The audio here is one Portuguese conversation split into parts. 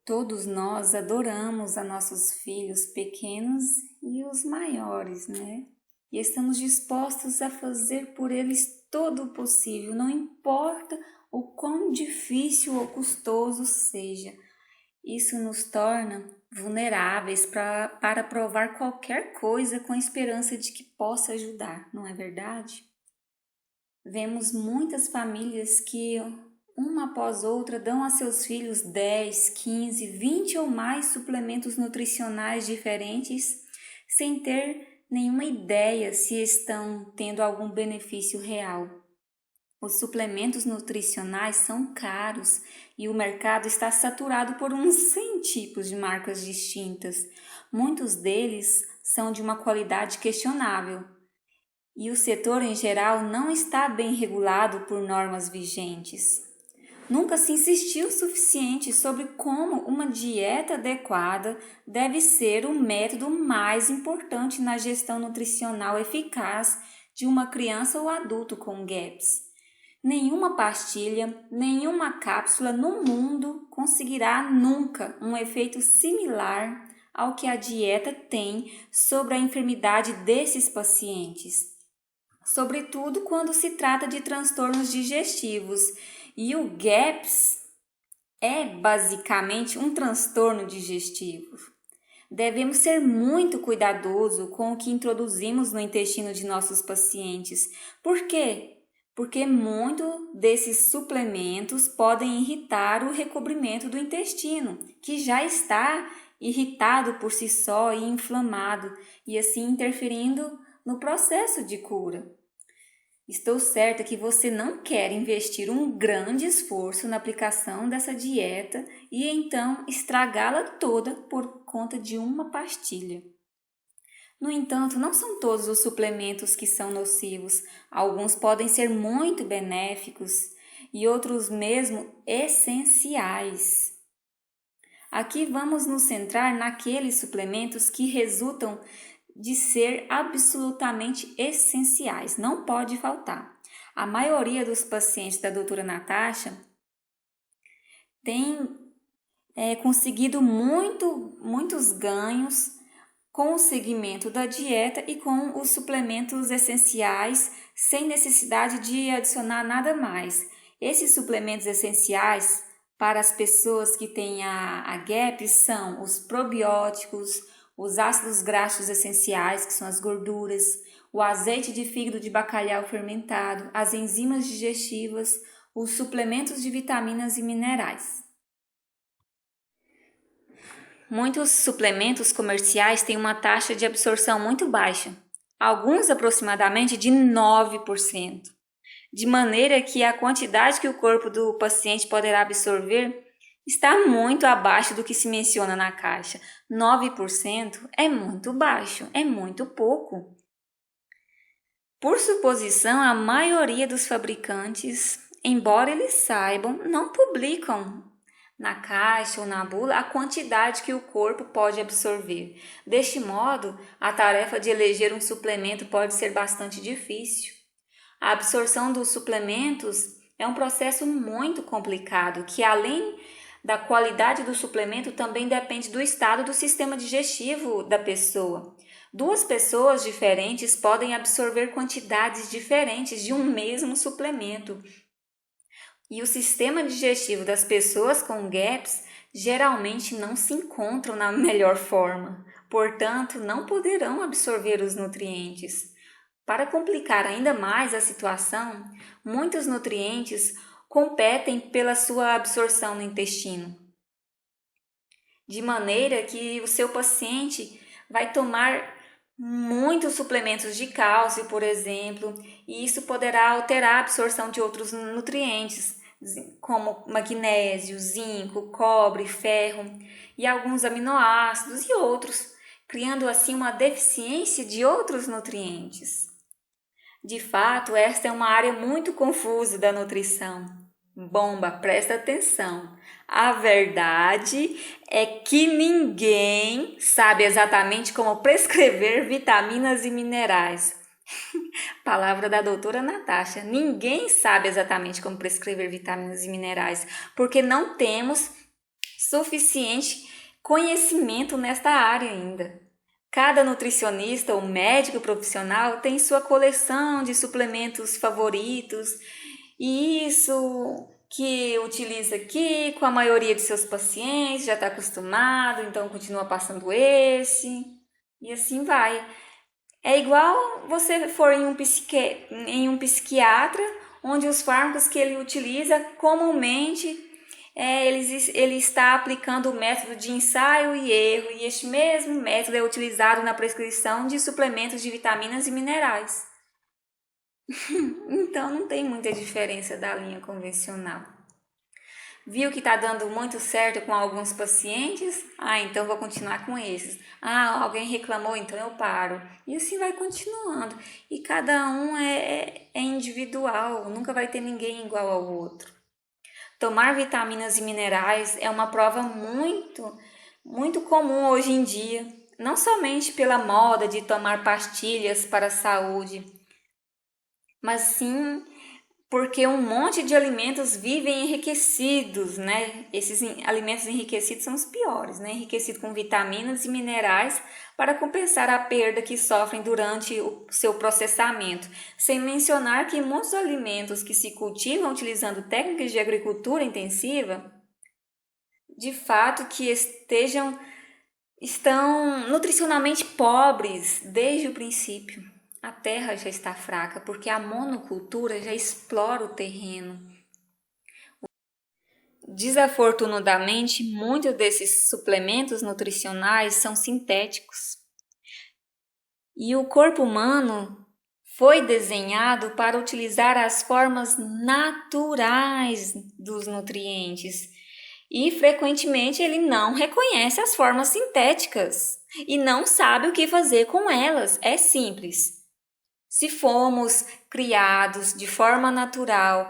Todos nós adoramos a nossos filhos pequenos e os maiores, né? E estamos dispostos a fazer por eles todo o possível, não importa o quão difícil ou custoso seja. Isso nos torna vulneráveis para provar qualquer coisa com a esperança de que possa ajudar, não é verdade? Vemos muitas famílias que, uma após outra, dão a seus filhos 10, 15, 20 ou mais suplementos nutricionais diferentes, sem ter nenhuma ideia se estão tendo algum benefício real. Os suplementos nutricionais são caros e o mercado está saturado por uns 100 tipos de marcas distintas. Muitos deles são de uma qualidade questionável. E o setor em geral não está bem regulado por normas vigentes. Nunca se insistiu o suficiente sobre como uma dieta adequada deve ser o método mais importante na gestão nutricional eficaz de uma criança ou adulto com GAPS. Nenhuma pastilha, nenhuma cápsula no mundo conseguirá nunca um efeito similar ao que a dieta tem sobre a enfermidade desses pacientes. Sobretudo quando se trata de transtornos digestivos. E o GAPS é basicamente um transtorno digestivo. Devemos ser muito cuidadosos com o que introduzimos no intestino de nossos pacientes. Por quê? Porque muitos desses suplementos podem irritar o recobrimento do intestino, que já está irritado por si só e inflamado, e assim interferindo no processo de cura. Estou certa que você não quer investir um grande esforço na aplicação dessa dieta e então estragá-la toda por conta de uma pastilha. No entanto, não são todos os suplementos que são nocivos. Alguns podem ser muito benéficos e outros mesmo essenciais. Aqui vamos nos centrar naqueles suplementos que resultam de ser absolutamente essenciais, não pode faltar. A maioria dos pacientes da doutora Natasha tem conseguido muitos ganhos com o segmento da dieta e com os suplementos essenciais, sem necessidade de adicionar nada mais. Esses suplementos essenciais para as pessoas que têm a GAP são os probióticos, os ácidos graxos essenciais, que são as gorduras, o azeite de fígado de bacalhau fermentado, as enzimas digestivas, os suplementos de vitaminas e minerais. Muitos suplementos comerciais têm uma taxa de absorção muito baixa, alguns aproximadamente de 9%, de maneira que a quantidade que o corpo do paciente poderá absorver está muito abaixo do que se menciona na caixa. 9% é muito baixo, é muito pouco. Por suposição, a maioria dos fabricantes, embora eles saibam, não publicam na caixa ou na bula a quantidade que o corpo pode absorver. Deste modo, a tarefa de eleger um suplemento pode ser bastante difícil. A absorção dos suplementos é um processo muito complicado, que além da qualidade do suplemento também depende do estado do sistema digestivo da pessoa. Duas pessoas diferentes podem absorver quantidades diferentes de um mesmo suplemento. E o sistema digestivo das pessoas com GAPS geralmente não se encontram na melhor forma, portanto, não poderão absorver os nutrientes. Para complicar ainda mais a situação, muitos nutrientes competem pela sua absorção no intestino, de maneira que o seu paciente vai tomar muitos suplementos de cálcio, por exemplo, e isso poderá alterar a absorção de outros nutrientes, como magnésio, zinco, cobre, ferro e alguns aminoácidos e outros, criando assim uma deficiência de outros nutrientes. De fato, esta é uma área muito confusa da nutrição. Bomba, presta atenção. A verdade é que ninguém sabe exatamente como prescrever vitaminas e minerais. Palavra da doutora Natasha. Ninguém sabe exatamente como prescrever vitaminas e minerais, porque não temos suficiente conhecimento nesta área ainda. Cada nutricionista ou médico profissional tem sua coleção de suplementos favoritos e isso que utiliza aqui com a maioria de seus pacientes, já está acostumado, então continua passando esse e assim vai. É igual você for em um psiquiatra, onde os fármacos que ele utiliza comumente ele está aplicando o método de ensaio e erro, e este mesmo método é utilizado na prescrição de suplementos de vitaminas e minerais. Então não tem muita diferença da linha convencional. Viu que está dando muito certo com alguns pacientes? Então vou continuar com esses. Alguém reclamou, então eu paro. E assim vai continuando. E cada um é individual, nunca vai ter ninguém igual ao outro. Tomar vitaminas e minerais é uma prova muito, muito comum hoje em dia, não somente pela moda de tomar pastilhas para a saúde, mas sim porque um monte de alimentos vivem enriquecidos, né? Esses alimentos enriquecidos são os piores, né? Enriquecidos com vitaminas e minerais para compensar a perda que sofrem durante o seu processamento. Sem mencionar que muitos alimentos que se cultivam utilizando técnicas de agricultura intensiva, de fato que estão nutricionalmente pobres desde o princípio. A terra já está fraca porque a monocultura já explora o terreno. Desafortunadamente, muitos desses suplementos nutricionais são sintéticos. E o corpo humano foi desenhado para utilizar as formas naturais dos nutrientes. E frequentemente ele não reconhece as formas sintéticas e não sabe o que fazer com elas. É simples. Se fomos criados de forma natural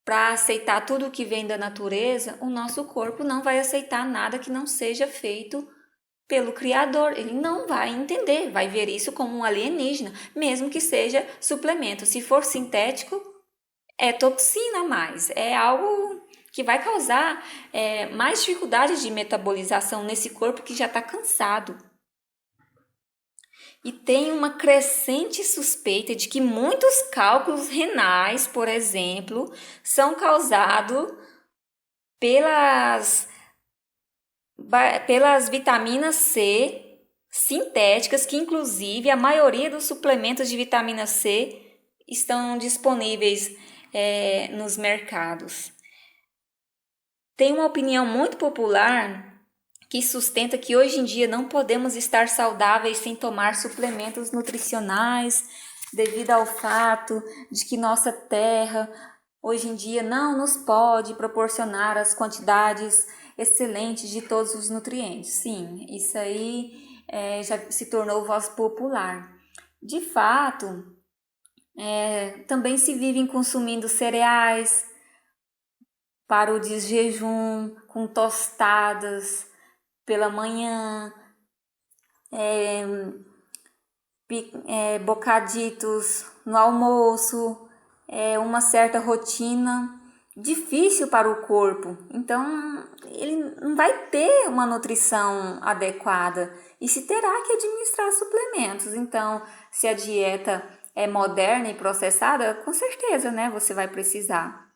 para aceitar tudo o que vem da natureza, o nosso corpo não vai aceitar nada que não seja feito pelo Criador. Ele não vai entender, vai ver isso como um alienígena, mesmo que seja suplemento. Se for sintético, é toxina a mais, é algo que vai causar mais dificuldades de metabolização nesse corpo que já está cansado. E tem uma crescente suspeita de que muitos cálculos renais, por exemplo, são causados pelas vitaminas C sintéticas, que inclusive a maioria dos suplementos de vitamina C estão disponíveis nos mercados. Tem uma opinião muito popular que sustenta que hoje em dia não podemos estar saudáveis sem tomar suplementos nutricionais, devido ao fato de que nossa terra hoje em dia não nos pode proporcionar as quantidades excelentes de todos os nutrientes. Sim, isso aí já se tornou voz popular. De fato, também se vivem consumindo cereais para o desjejum, com tostadas pela manhã, bocaditos no almoço, uma certa rotina difícil para o corpo. Então, ele não vai ter uma nutrição adequada e se terá que administrar suplementos. Então, se a dieta é moderna e processada, com certeza, né, você vai precisar.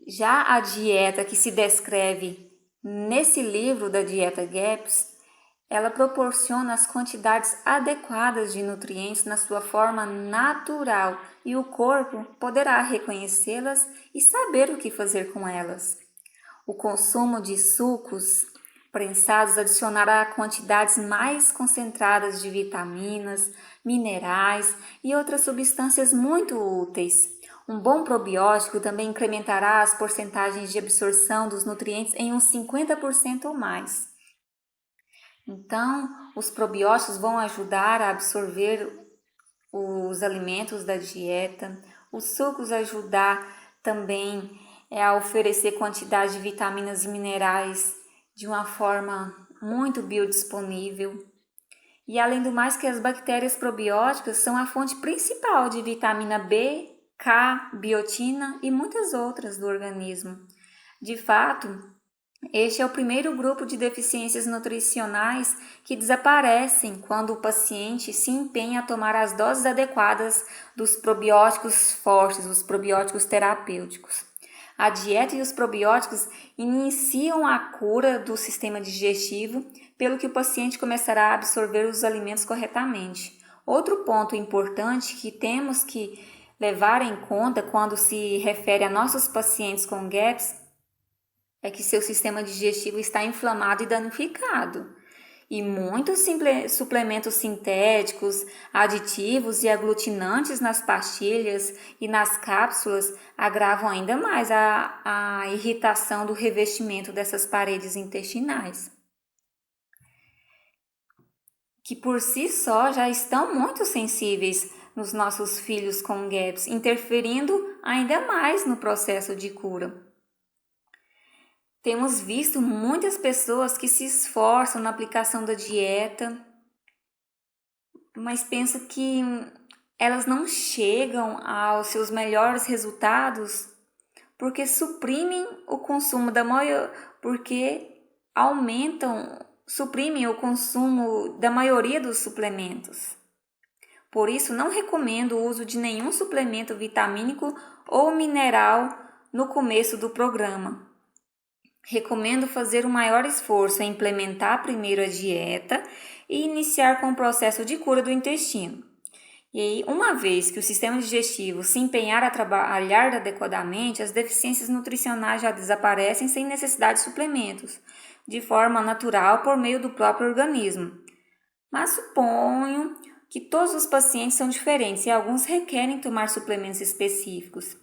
Já a dieta que se descreve nesse livro da Dieta GAPS, ela proporciona as quantidades adequadas de nutrientes na sua forma natural e o corpo poderá reconhecê-las e saber o que fazer com elas. O consumo de sucos prensados adicionará quantidades mais concentradas de vitaminas, minerais e outras substâncias muito úteis. Um bom probiótico também incrementará as porcentagens de absorção dos nutrientes em uns 50% ou mais. Então, os probióticos vão ajudar a absorver os alimentos da dieta, os sucos ajudar também a oferecer quantidade de vitaminas e minerais de uma forma muito biodisponível. E além do mais que as bactérias probióticas são a fonte principal de vitamina B, K, biotina e muitas outras do organismo. De fato, Este é o primeiro grupo de deficiências nutricionais que desaparecem quando o paciente se empenha a tomar as doses adequadas dos probióticos fortes, os probióticos terapêuticos. A dieta e os probióticos iniciam a cura do sistema digestivo, pelo que o paciente começará a absorver os alimentos corretamente. Outro ponto importante que temos que levar em conta quando se refere a nossos pacientes com GAPS é que seu sistema digestivo está inflamado e danificado. E muitos suplementos sintéticos, aditivos e aglutinantes nas pastilhas e nas cápsulas agravam ainda mais a irritação do revestimento dessas paredes intestinais, que por si só já estão muito sensíveis nos nossos filhos com GAPS, interferindo ainda mais no processo de cura. Temos visto muitas pessoas que se esforçam na aplicação da dieta, mas penso que elas não chegam aos seus melhores resultados porque suprimem o consumo suprimem o consumo da maioria dos suplementos. Por isso, não recomendo o uso de nenhum suplemento vitamínico ou mineral no começo do programa. Recomendo fazer o maior esforço em implementar primeiro a dieta e iniciar com o processo de cura do intestino. E aí, uma vez que o sistema digestivo se empenhar a trabalhar adequadamente, as deficiências nutricionais já desaparecem sem necessidade de suplementos, de forma natural por meio do próprio organismo. Mas suponho que todos os pacientes são diferentes e alguns requerem tomar suplementos específicos.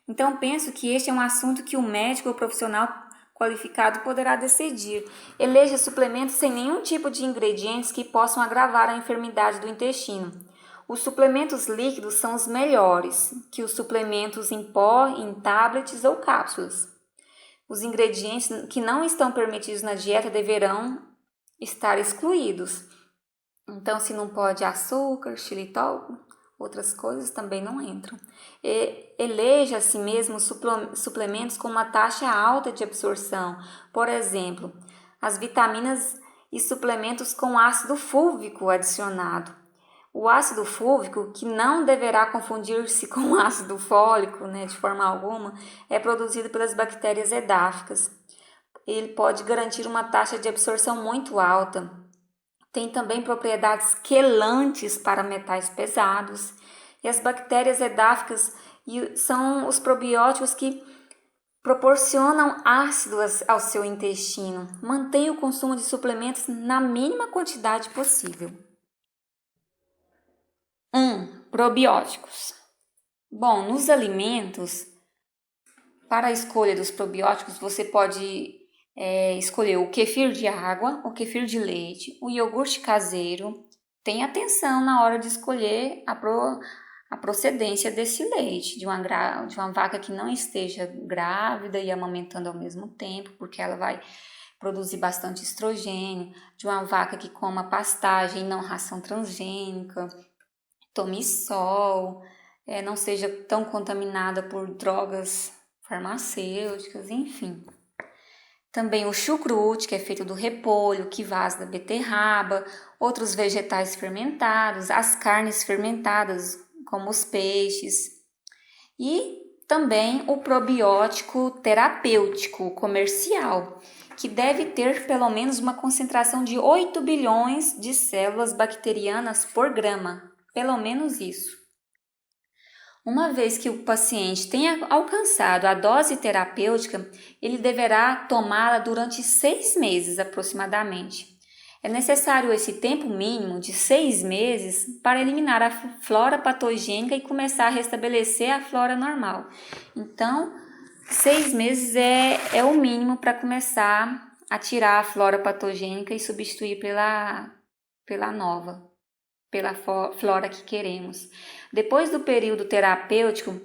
Então, penso que este é um assunto que o médico ou profissional qualificado poderá decidir. Eleja suplementos sem nenhum tipo de ingredientes que possam agravar a enfermidade do intestino. Os suplementos líquidos são os melhores que os suplementos em pó, em tablets ou cápsulas. Os ingredientes que não estão permitidos na dieta deverão estar excluídos. Então, se não pode açúcar, xilitol, outras coisas também não entram. Eleja a si mesmo suplementos com uma taxa alta de absorção. Por exemplo, as vitaminas e suplementos com ácido fúlvico adicionado. O ácido fúlvico, que não deverá confundir-se com ácido fólico, de forma alguma, é produzido pelas bactérias edáficas. Ele pode garantir uma taxa de absorção muito alta. Tem também propriedades quelantes para metais pesados. E as bactérias edáficas são os probióticos que proporcionam ácido ao seu intestino. Mantenha o consumo de suplementos na mínima quantidade possível. 1. Probióticos. Bom, nos alimentos, para a escolha dos probióticos, você pode escolher o kefir de água, o kefir de leite, o iogurte caseiro. Tenha atenção na hora de escolher a procedência desse leite, de uma vaca que não esteja grávida e amamentando ao mesmo tempo, porque ela vai produzir bastante estrogênio, de uma vaca que coma pastagem e não ração transgênica, tome sol, não seja tão contaminada por drogas farmacêuticas, enfim. Também o chucrute, que é feito do repolho, quivás da beterraba, outros vegetais fermentados, as carnes fermentadas, como os peixes. E também o probiótico terapêutico comercial, que deve ter pelo menos uma concentração de 8 bilhões de células bacterianas por grama. Pelo menos isso. Uma vez que o paciente tenha alcançado a dose terapêutica, ele deverá tomá-la durante 6 meses aproximadamente. É necessário esse tempo mínimo de 6 meses para eliminar a flora patogênica e começar a restabelecer a flora normal. Então, 6 meses é o mínimo para começar a tirar a flora patogênica e substituir pela nova, pela flora que queremos. Depois do período terapêutico,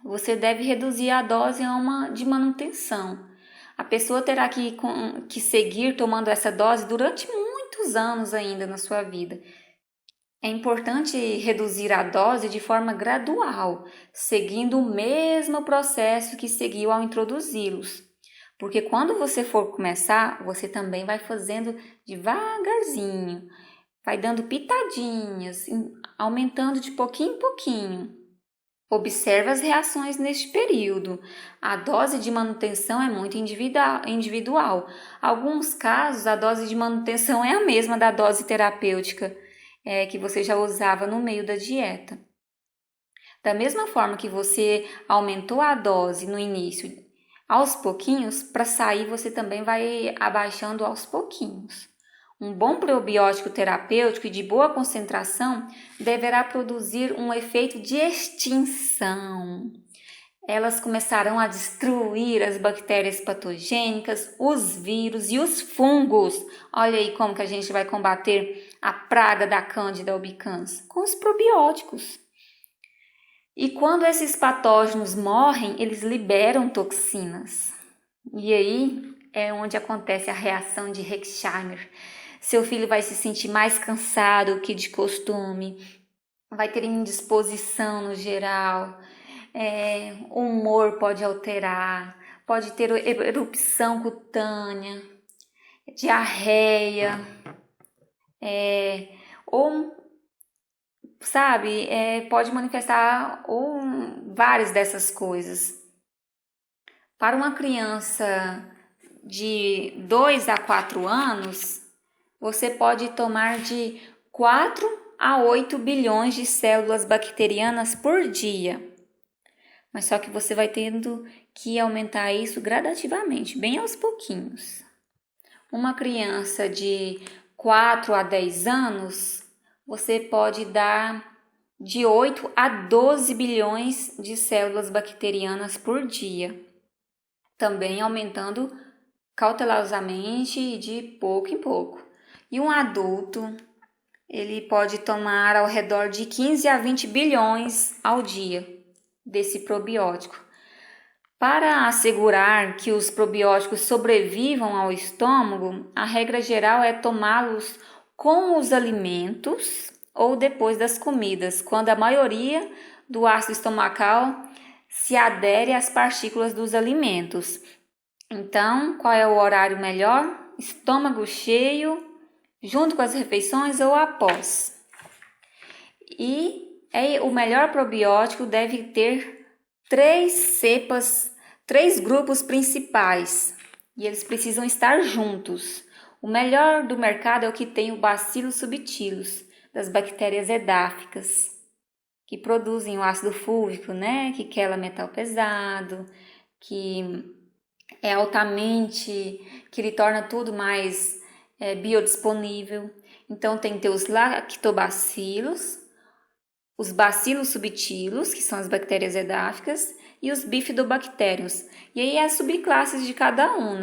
você deve reduzir a dose a uma de manutenção. A pessoa terá que seguir tomando essa dose durante muitos anos ainda na sua vida. É importante reduzir a dose de forma gradual, seguindo o mesmo processo que seguiu ao introduzi-los. Porque quando você for começar, você também vai fazendo devagarzinho, vai dando pitadinhas, aumentando de pouquinho em pouquinho. Observe as reações neste período. A dose de manutenção é muito individual. Alguns casos, a dose de manutenção é a mesma da dose terapêutica que você já usava no meio da dieta. Da mesma forma que você aumentou a dose no início aos pouquinhos, para sair você também vai abaixando aos pouquinhos. Um bom probiótico terapêutico e de boa concentração deverá produzir um efeito de extinção. Elas começarão a destruir as bactérias patogênicas, os vírus e os fungos. Olha aí como que a gente vai combater a praga da Cândida albicans com os probióticos. E quando esses patógenos morrem, eles liberam toxinas. E aí é onde acontece a reação de Herxheimer. Seu filho vai se sentir mais cansado que de costume, vai ter indisposição no geral, o humor pode alterar, pode ter erupção cutânea, diarreia, pode manifestar várias dessas coisas. Para uma criança de 2 a 4 anos, você pode tomar de 4 a 8 bilhões de células bacterianas por dia. Mas só que você vai tendo que aumentar isso gradativamente, bem aos pouquinhos. Uma criança de 4 a 10 anos, você pode dar de 8 a 12 bilhões de células bacterianas por dia. Também aumentando cautelosamente de pouco em pouco. E um adulto, ele pode tomar ao redor de 15 a 20 bilhões ao dia desse probiótico. Para assegurar que os probióticos sobrevivam ao estômago, a regra geral é tomá-los com os alimentos ou depois das comidas, quando a maioria do ácido estomacal se adere às partículas dos alimentos. Então, qual é o horário melhor? Estômago cheio, junto com as refeições ou após. E o melhor probiótico deve ter 3 cepas, 3 grupos principais, e eles precisam estar juntos. O melhor do mercado é o que tem o Bacillus subtilis, das bactérias edáficas, que produzem o ácido fúlvico, que quela metal pesado, que é altamente, que lhe torna tudo mais biodisponível. Então tem que ter os lactobacilos, os Bacillus subtilis, que são as bactérias edáficas, e os bifidobactérios. E aí as subclasses de cada um,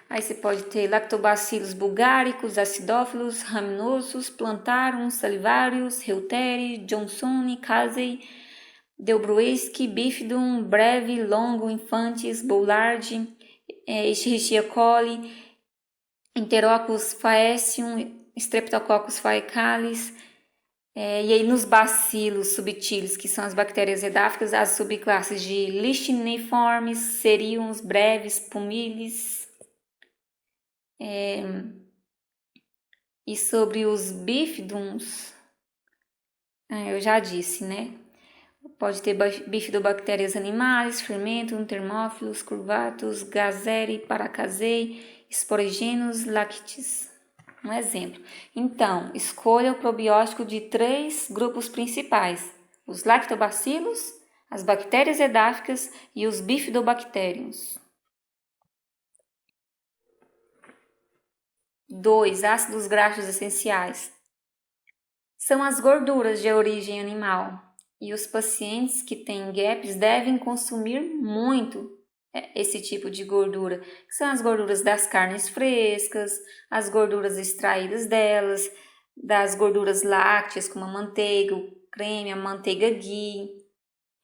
Aí você pode ter lactobacillus bulgaricus, acidófilos, raminosus, plantarum, salivarius, reuteri, johnsoni, casei, delbrueski, bifidum, breve, longo, infantis, boulard, Escherichia coli, Enterococcus faecium, Streptococcus faecalis, e aí nos bacilos subtilis, que são as bactérias edáficas, as subclasses de licheniformes, ceriums, breves, pumilis. E sobre os bifidums, eu já disse, Pode ter bifidobactérias animais, fermentum, termófilos, curvatus, gazeri, paracasei, sporigenos, lactis. Um exemplo. Então, escolha o probiótico de 3 grupos principais: os lactobacilos, as bactérias edáficas e os bifidobactérios. 2. Ácidos graxos essenciais. São as gorduras de origem animal. E os pacientes que têm GAPs devem consumir muito esse tipo de gordura, que são as gorduras das carnes frescas, as gorduras extraídas delas, das gorduras lácteas, como a manteiga, o creme, a manteiga ghee,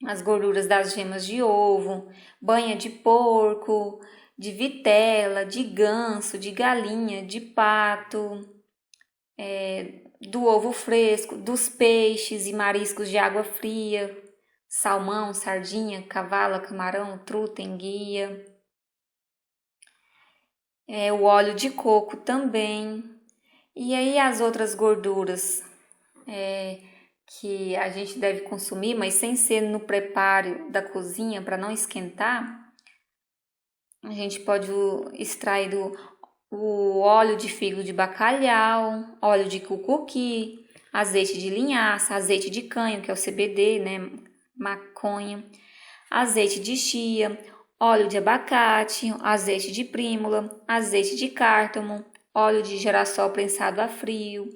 as gorduras das gemas de ovo, banha de porco, de vitela, de ganso, de galinha, de pato, do ovo fresco, dos peixes e mariscos de água fria, salmão, sardinha, cavala, camarão, truta, enguia. o óleo de coco também. E aí as outras gorduras que a gente deve consumir, mas sem ser no preparo da cozinha para não esquentar, a gente pode extrair o óleo de fígado de bacalhau, óleo de cucuqui, azeite de linhaça, azeite de canho, que é o CBD, né, maconha, azeite de chia, óleo de abacate, azeite de prímula, azeite de cártamo, óleo de girassol prensado a frio,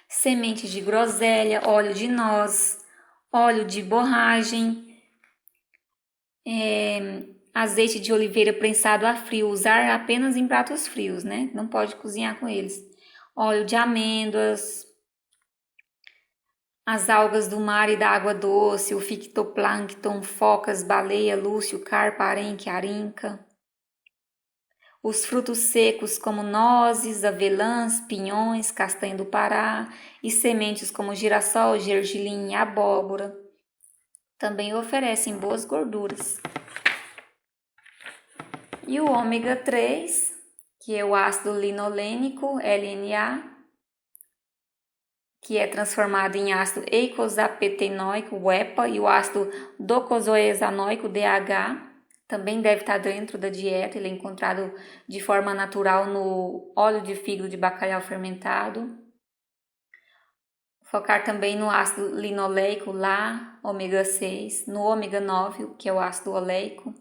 semente de groselha, óleo de noz, óleo de borragem, azeite de oliveira prensado a frio, usar apenas em pratos frios, né? Não pode cozinhar com eles. Óleo de amêndoas, as algas do mar e da água doce, o fitoplâncton, focas, baleia, lúcio, carpa, arenque, arinca. Os frutos secos como nozes, avelãs, pinhões, castanha do Pará e sementes como girassol, gergelim e abóbora também oferecem boas gorduras. E o ômega 3, que é o ácido linolênico, LNA, que é transformado em ácido eicosapetenoico, o EPA, e o ácido docosahexanoico, DH, também deve estar dentro da dieta. Ele é encontrado de forma natural no óleo de fígado de bacalhau fermentado. Focar também no ácido linoleico, lá, ômega 6, no ômega 9, que é o ácido oleico.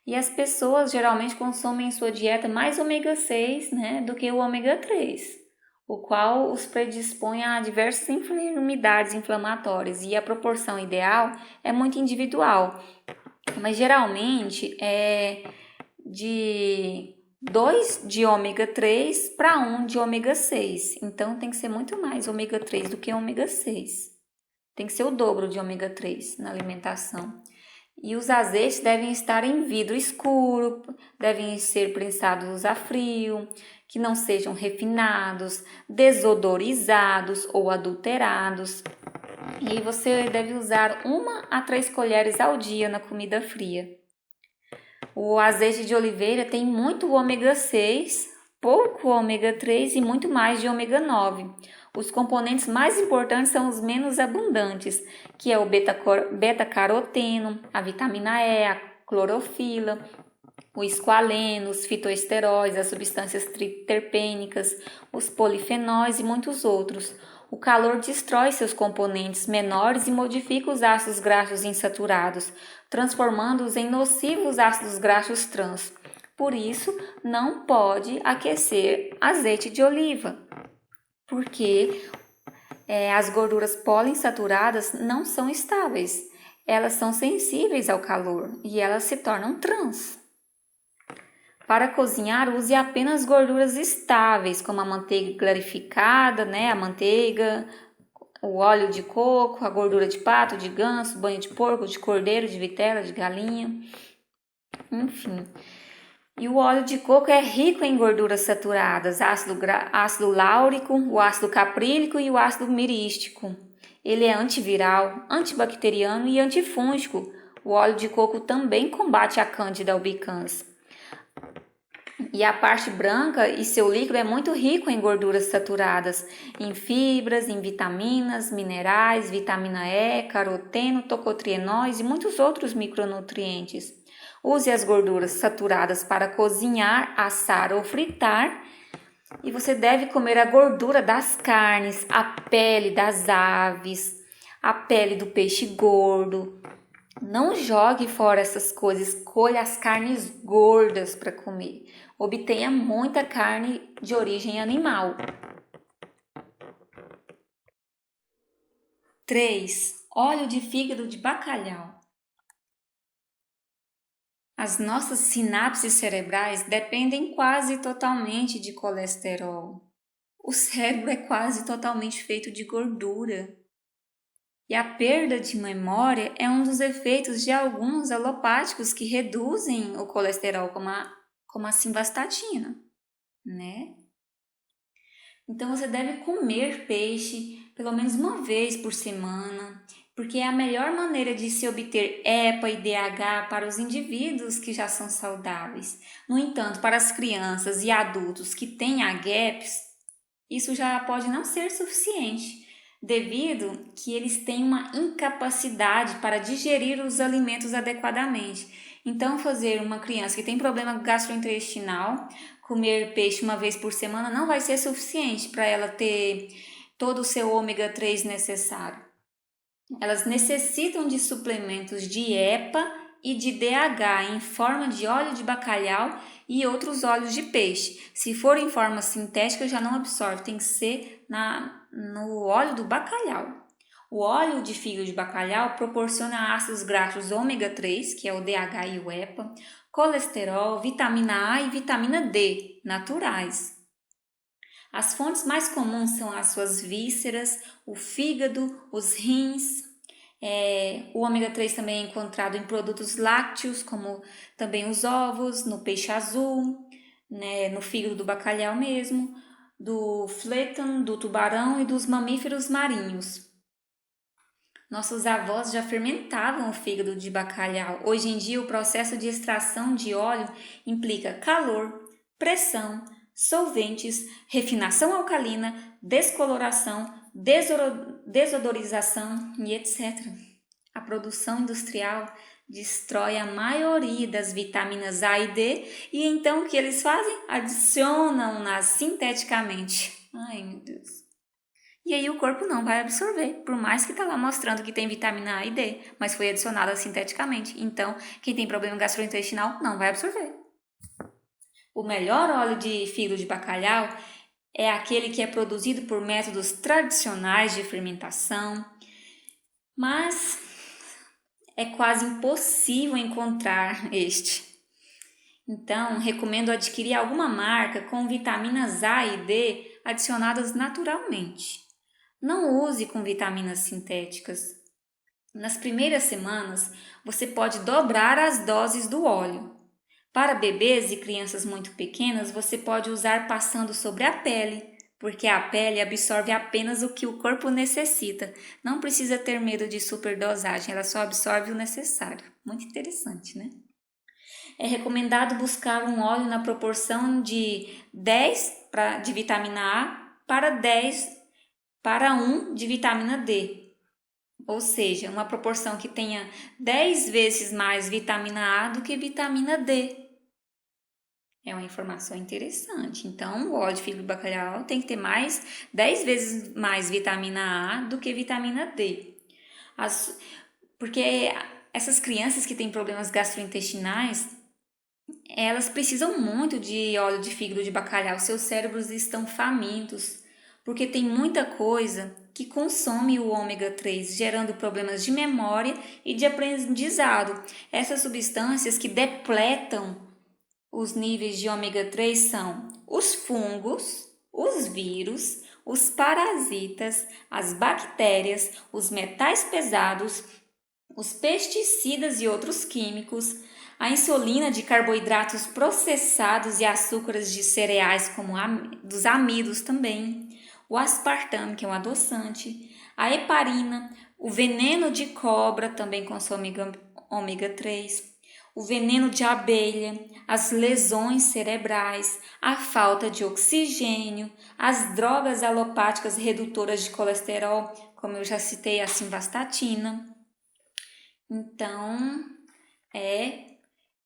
E as pessoas geralmente consomem em sua dieta mais ômega 6, né, do que o ômega 3, o qual os predispõe a diversas enfermidades inflamatórias, e a proporção ideal é muito individual, mas geralmente é de 2 de ômega 3 para 1 de ômega 6, então tem que ser muito mais ômega 3 do que ômega 6, tem que ser o dobro de ômega 3 na alimentação. E os azeites devem estar em vidro escuro, devem ser prensados a frio, que não sejam refinados, desodorizados ou adulterados. E você deve usar 1 a 3 colheres ao dia na comida fria. O azeite de oliveira tem muito ômega 6, pouco ômega 3 e muito mais de ômega 9. Os componentes mais importantes são os menos abundantes, que é o beta-caroteno, a vitamina E, a clorofila, o esqualeno, os fitoesteróis, as substâncias terpênicas, os polifenóis e muitos outros. O calor destrói seus componentes menores e modifica os ácidos graxos insaturados, transformando-os em nocivos ácidos graxos trans. Por isso, não pode aquecer azeite de oliva, porque as gorduras poliinsaturadas não são estáveis. Elas são sensíveis ao calor e elas se tornam trans. Para cozinhar, use apenas gorduras estáveis, como a manteiga clarificada, né? A manteiga, o óleo de coco, a gordura de pato, de ganso, banho de porco, de cordeiro, de vitela, de galinha, enfim. E o óleo de coco é rico em gorduras saturadas, ácido láurico, o ácido caprílico e o ácido mirístico. Ele é antiviral, antibacteriano e antifúngico. O óleo de coco também combate a Candida albicans. E a parte branca e seu líquido é muito rico em gorduras saturadas, em fibras, em vitaminas, minerais, vitamina E, caroteno, tocotrienóis e muitos outros micronutrientes. Use as gorduras saturadas para cozinhar, assar ou fritar. E você deve comer a gordura das carnes, a pele das aves, a pele do peixe gordo. Não jogue fora essas coisas, escolha as carnes gordas para comer. Obtenha muita carne de origem animal. 3. Óleo de fígado de bacalhau. As nossas sinapses cerebrais dependem quase totalmente de colesterol. O cérebro é quase totalmente feito de gordura. E a perda de memória é um dos efeitos de alguns alopáticos que reduzem o colesterol, como a simvastatina, né? Então você deve comer peixe pelo menos uma vez por semana, porque é a melhor maneira de se obter EPA e DH para os indivíduos que já são saudáveis. No entanto, para as crianças e adultos que têm a GAPS, isso já pode não ser suficiente, devido que eles têm uma incapacidade para digerir os alimentos adequadamente. Então, fazer uma criança que tem problema gastrointestinal comer peixe uma vez por semana não vai ser suficiente para ela ter todo o seu ômega 3 necessário. Elas necessitam de suplementos de EPA e de DH em forma de óleo de bacalhau e outros óleos de peixe. Se for em forma sintética, já não absorve, tem que ser no óleo do bacalhau. O óleo de fígado de bacalhau proporciona ácidos graxos ômega 3, que é o DH e o EPA, colesterol, vitamina A e vitamina D, naturais. As fontes mais comuns são as suas vísceras, o fígado, os rins. O ômega 3 também é encontrado em produtos lácteos, como também os ovos, no peixe azul, né, no fígado do bacalhau mesmo, do fléton, do tubarão e dos mamíferos marinhos. Nossos avós já fermentavam o fígado de bacalhau. Hoje em dia, o processo de extração de óleo implica calor, pressão, solventes, refinação alcalina, descoloração, desodorização e etc. A produção industrial destrói a maioria das vitaminas A e D e então o que eles fazem? Adicionam-nas sinteticamente. Ai, meu Deus. E aí o corpo não vai absorver, por mais que está lá mostrando que tem vitamina A e D, mas foi adicionada sinteticamente. Então, quem tem problema gastrointestinal não vai absorver. O melhor óleo de fígado de bacalhau é aquele que é produzido por métodos tradicionais de fermentação, mas é quase impossível encontrar este. Então, recomendo adquirir alguma marca com vitaminas A e D adicionadas naturalmente. Não use com vitaminas sintéticas. Nas primeiras semanas, você pode dobrar as doses do óleo. Para bebês e crianças muito pequenas, você pode usar passando sobre a pele, porque a pele absorve apenas o que o corpo necessita. Não precisa ter medo de superdosagem, ela só absorve o necessário. Muito interessante, né? É recomendado buscar um óleo na proporção de 10 de vitamina A para 10 para 1 de vitamina D. Ou seja, uma proporção que tenha 10 vezes mais vitamina A do que vitamina D. É uma informação interessante. Então, o óleo de fígado de bacalhau tem que ter 10 vezes mais vitamina A do que vitamina D. Porque essas crianças que têm problemas gastrointestinais, elas precisam muito de óleo de fígado de bacalhau. Seus cérebros estão famintos, porque tem muita coisa que consome o ômega 3, gerando problemas de memória e de aprendizado. Essas substâncias que depletam os níveis de ômega 3 são os fungos, os vírus, os parasitas, as bactérias, os metais pesados, os pesticidas e outros químicos, a insulina de carboidratos processados e açúcares de cereais, como dos amidos também, o aspartame, que é um adoçante, a heparina, o veneno de cobra também consome ômega 3, o veneno de abelha, as lesões cerebrais, a falta de oxigênio, as drogas alopáticas redutoras de colesterol, como eu já citei, a simvastatina. Então,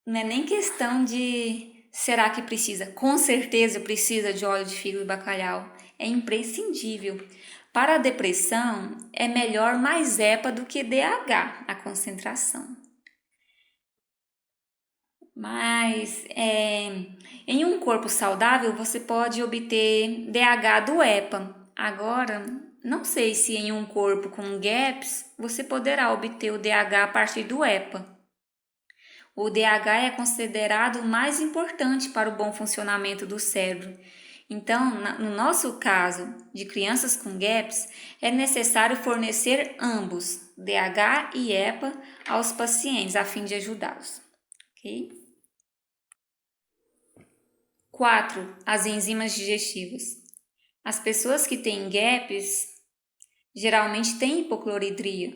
não é nem questão de será que precisa? Com certeza precisa de óleo de fígado de bacalhau. É imprescindível. Para a depressão, é melhor mais EPA do que DH, a concentração. Mas em um corpo saudável, você pode obter DH do EPA. Agora, não sei se em um corpo com GAPS, você poderá obter o DH a partir do EPA. O DH é considerado o mais importante para o bom funcionamento do cérebro. Então, no nosso caso de crianças com GAPS, é necessário fornecer ambos, DH e EPA, aos pacientes a fim de ajudá-los. Ok? 4. As enzimas digestivas. As pessoas que têm GAPS geralmente têm hipocloridria,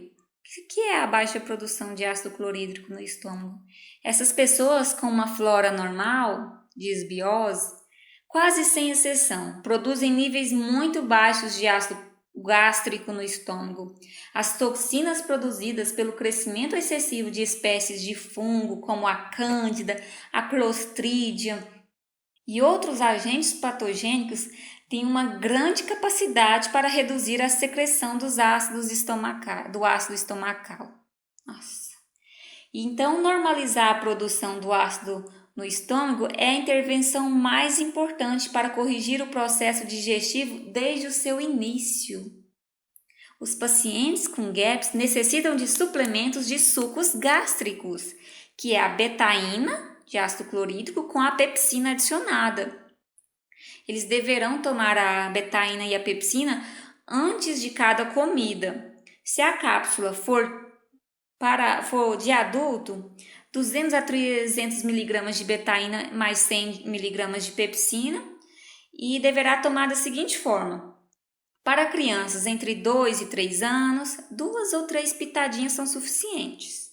que é a baixa produção de ácido clorídrico no estômago? Essas pessoas com uma flora normal, disbiose, quase sem exceção, produzem níveis muito baixos de ácido gástrico no estômago. As toxinas produzidas pelo crescimento excessivo de espécies de fungo, como a cândida, a clostridium e outros agentes patogênicos, têm uma grande capacidade para reduzir a secreção dos ácidos do ácido estomacal. Nossa. Então, normalizar a produção do ácido no estômago é a intervenção mais importante para corrigir o processo digestivo desde o seu início. Os pacientes com GAPS necessitam de suplementos de sucos gástricos, que é a betaína de ácido clorídrico com a pepsina adicionada. Eles deverão tomar a betaína e a pepsina antes de cada comida. Se a cápsula for de adulto, 200 a 300 mg de betaína mais 100 mg de pepsina, e deverá tomar da seguinte forma. Para crianças entre 2 e 3 anos, 2 ou 3 pitadinhas são suficientes.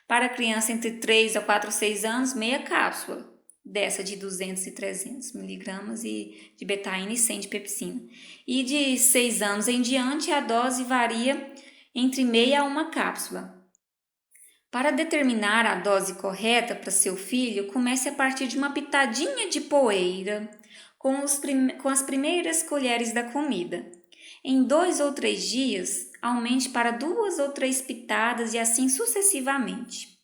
Para criança entre 3 a 4 ou 6 anos, meia cápsula, dessa de 200 e 300 mg de betaína e 100 de pepsina. E de 6 anos em diante, a dose varia entre meia a uma cápsula. Para determinar a dose correta para seu filho, comece a partir de uma pitadinha de poeira com as primeiras colheres da comida. Em 2 ou 3 dias, aumente para 2 ou 3 pitadas e assim sucessivamente.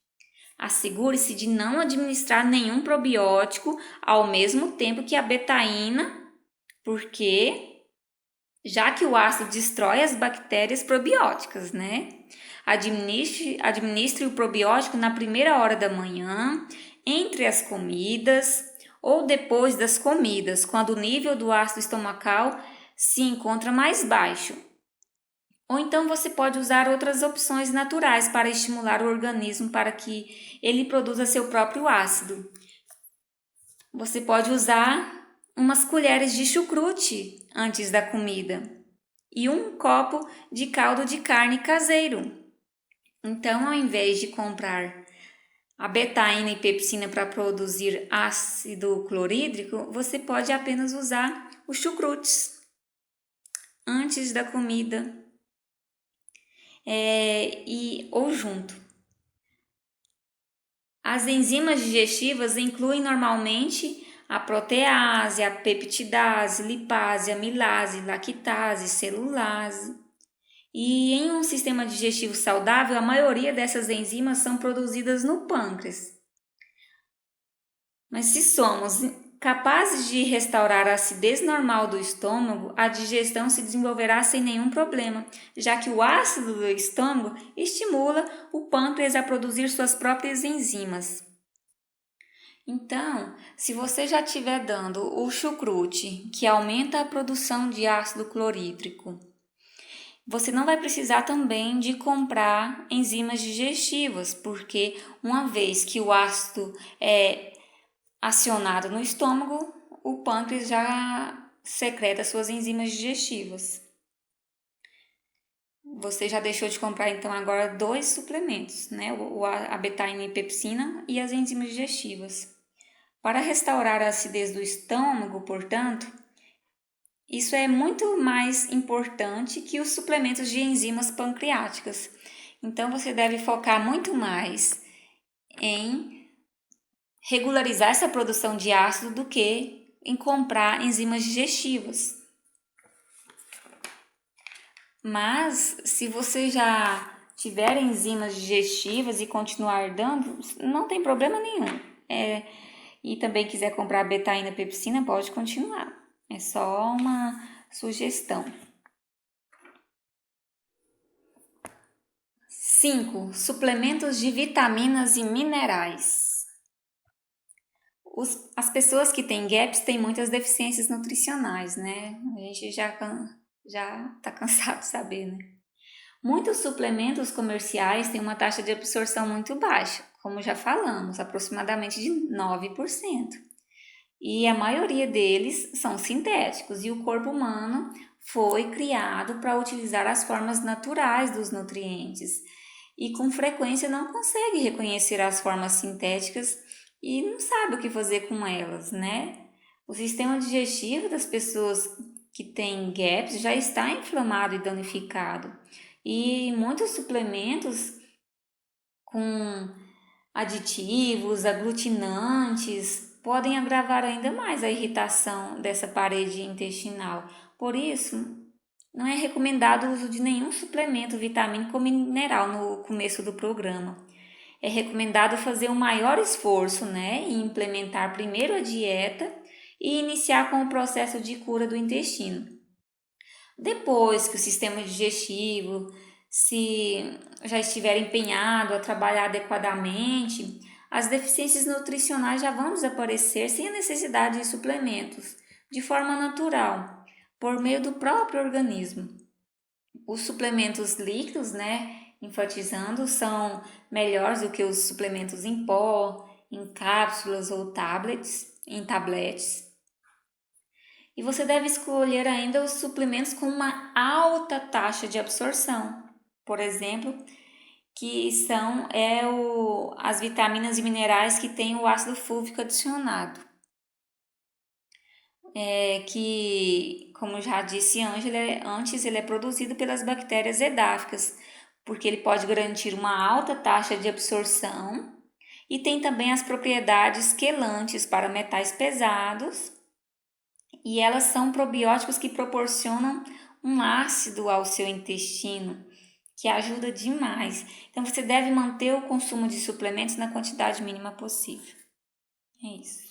Assegure-se de não administrar nenhum probiótico ao mesmo tempo que a betaína, porque já que o ácido destrói as bactérias probióticas, né? Administre o probiótico na primeira hora da manhã, entre as comidas ou depois das comidas, quando o nível do ácido estomacal se encontra mais baixo. Ou então você pode usar outras opções naturais para estimular o organismo para que ele produza seu próprio ácido. Você pode usar umas colheres de chucrute antes da comida e um copo de caldo de carne caseiro. Então, ao invés de comprar a betaína e pepsina para produzir ácido clorídrico, você pode apenas usar os chucrutes antes da comida ou junto. As enzimas digestivas incluem normalmente a protease, a peptidase, lipase, amilase, lactase, celulase. E em um sistema digestivo saudável, a maioria dessas enzimas são produzidas no pâncreas. Mas se somos capazes de restaurar a acidez normal do estômago, a digestão se desenvolverá sem nenhum problema, já que o ácido do estômago estimula o pâncreas a produzir suas próprias enzimas. Então, se você já estiver dando o chucrute, que aumenta a produção de ácido clorídrico, você não vai precisar também de comprar enzimas digestivas, porque uma vez que o ácido é acionado no estômago, o pâncreas já secreta suas enzimas digestivas. Você já deixou de comprar então agora 2 suplementos, né? A betaína e pepsina e as enzimas digestivas. Para restaurar a acidez do estômago, portanto, isso é muito mais importante que os suplementos de enzimas pancreáticas. Então, você deve focar muito mais em regularizar essa produção de ácido do que em comprar enzimas digestivas. Mas, se você já tiver enzimas digestivas e continuar dando, não tem problema nenhum. E também quiser comprar betaína e pepsina, pode continuar. É só uma sugestão. 5. Suplementos de vitaminas e minerais. As pessoas que têm GAPS têm muitas deficiências nutricionais, né? A gente já está cansado de saber, né? Muitos suplementos comerciais têm uma taxa de absorção muito baixa, como já falamos, aproximadamente de 9%. E a maioria deles são sintéticos e o corpo humano foi criado para utilizar as formas naturais dos nutrientes. e com frequência não consegue reconhecer as formas sintéticas e não sabe o que fazer com elas, né? O sistema digestivo das pessoas que têm GAPS já está inflamado e danificado. E muitos suplementos com aditivos, aglutinantes, podem agravar ainda mais a irritação dessa parede intestinal. Por isso, não é recomendado o uso de nenhum suplemento vitamínico ou mineral no começo do programa. É recomendado fazer um maior esforço, né, e implementar primeiro a dieta e iniciar com o processo de cura do intestino. Depois que o sistema digestivo se já estiver empenhado a trabalhar adequadamente, as deficiências nutricionais já vão desaparecer sem a necessidade de suplementos, de forma natural, por meio do próprio organismo. Os suplementos líquidos, né, enfatizando, são melhores do que os suplementos em pó, em cápsulas ou em tabletes. E você deve escolher ainda os suplementos com uma alta taxa de absorção. Por exemplo, que são as vitaminas e minerais que têm o ácido fúlvico adicionado. Que, como já disse antes, ele é produzido pelas bactérias edáficas, porque ele pode garantir uma alta taxa de absorção e tem também as propriedades quelantes para metais pesados, e elas são probióticos que proporcionam um ácido ao seu intestino, que ajuda demais. Então, você deve manter o consumo de suplementos na quantidade mínima possível. É isso.